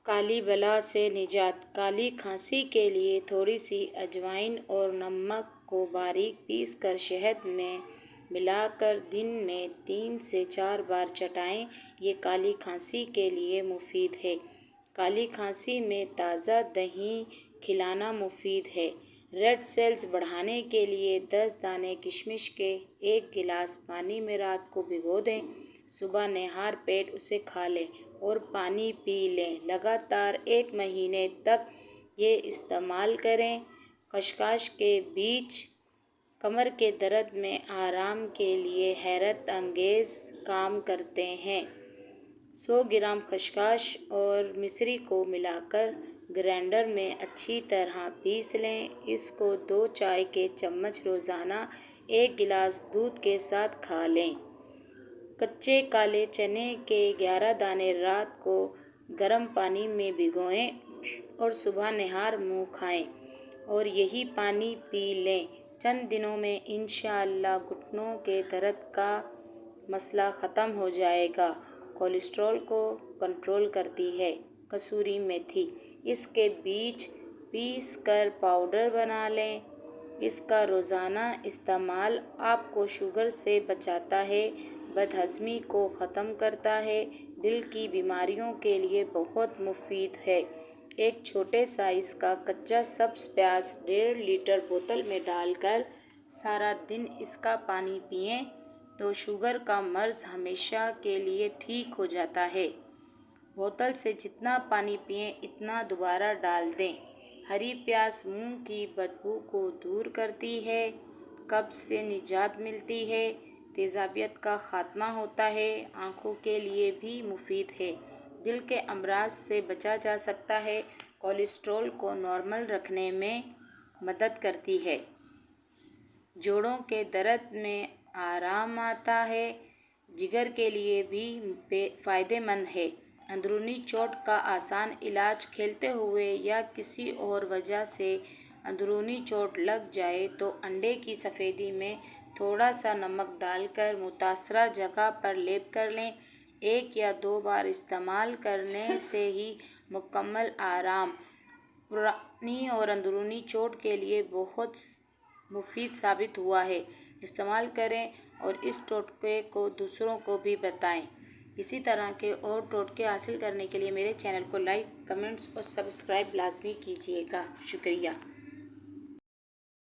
کالی بلا سے نجات۔ کالی کھانسی کے لیے تھوڑی سی اجوائن اور نمک کو باریک پیس کر شہد میں ملا کر دن میں 3 سے 4 بار چٹائیں، یہ کالی کھانسی کے لیے مفید ہے۔ کالی کھانسی میں تازہ دہی کھلانا مفید ہے۔ ریڈ سیلز بڑھانے کے لیے 10 دانے کشمش کے 1 گلاس پانی میں رات کو بھگو دیں، صبح نہار پیٹ اسے کھا لیں اور پانی پی لیں۔ لگاتار 1 مہینے تک یہ استعمال کریں۔ خشخاش کے بیج کمر کے درد میں آرام کے لیے حیرت انگیز کام کرتے ہیں۔ 100 گرام خشخاش اور مصری کو ملا کر گرائنڈر میں اچھی طرح پیس لیں۔ اس کو 2 چائے کے چمچ روزانہ 1 گلاس دودھ کے ساتھ کھا لیں۔ کچے کالے چنے کے 11 دانے رات کو گرم پانی میں بھگوئیں اور صبح نہار منہ کھائیں اور یہی پانی پی لیں۔ چند دنوں میں انشاءاللہ گھٹنوں کے درد کا مسئلہ ختم ہو جائے گا۔ کولیسٹرول کو کنٹرول کرتی ہے۔ کسوری میتھی، اس کے بیج پیس کر پاؤڈر بنا لیں۔ اس کا روزانہ استعمال آپ کو شوگر سے بچاتا ہے، بد ہضمی کو ختم کرتا ہے، دل کی بیماریوں کے لیے بہت مفید ہے۔ ایک چھوٹے سائز کا کچا سبز پیاز 1.5 لیٹر بوتل میں ڈال کر سارا دن اس کا پانی پئیں تو شوگر کا مرض ہمیشہ کے لیے ٹھیک ہو جاتا ہے۔ بوتل سے جتنا پانی پئیں اتنا دوبارہ ڈال دیں۔ ہری پیاز منہ کی بدبو کو دور کرتی ہے، قبض سے نجات ملتی ہے، تیزابیت کا خاتمہ ہوتا ہے، آنکھوں کے لیے بھی مفید ہے، دل کے امراض سے بچا جا سکتا ہے، کولیسٹرول کو نارمل رکھنے میں مدد کرتی ہے، جوڑوں کے درد میں آرام آتا ہے، جگر کے لیے بھی فائدہ مند ہے۔ اندرونی چوٹ کا آسان علاج، کھیلتے ہوئے یا کسی اور وجہ سے اندرونی چوٹ لگ جائے تو انڈے کی سفیدی میں تھوڑا سا نمک ڈال کر متاثرہ جگہ پر لیپ کر لیں۔ 1 یا 2 بار استعمال کرنے سے ہی مکمل آرام پرانی اور اندرونی چوٹ کے لیے بہت مفید ثابت ہوا ہے۔ استعمال کریں اور اس ٹوٹکے کو دوسروں کو بھی بتائیں۔ اسی طرح کے اور ٹوٹکے حاصل کرنے کے لیے میرے چینل کو لائک، کمنٹس اور سبسکرائب لازمی کیجیے گا۔ شکریہ۔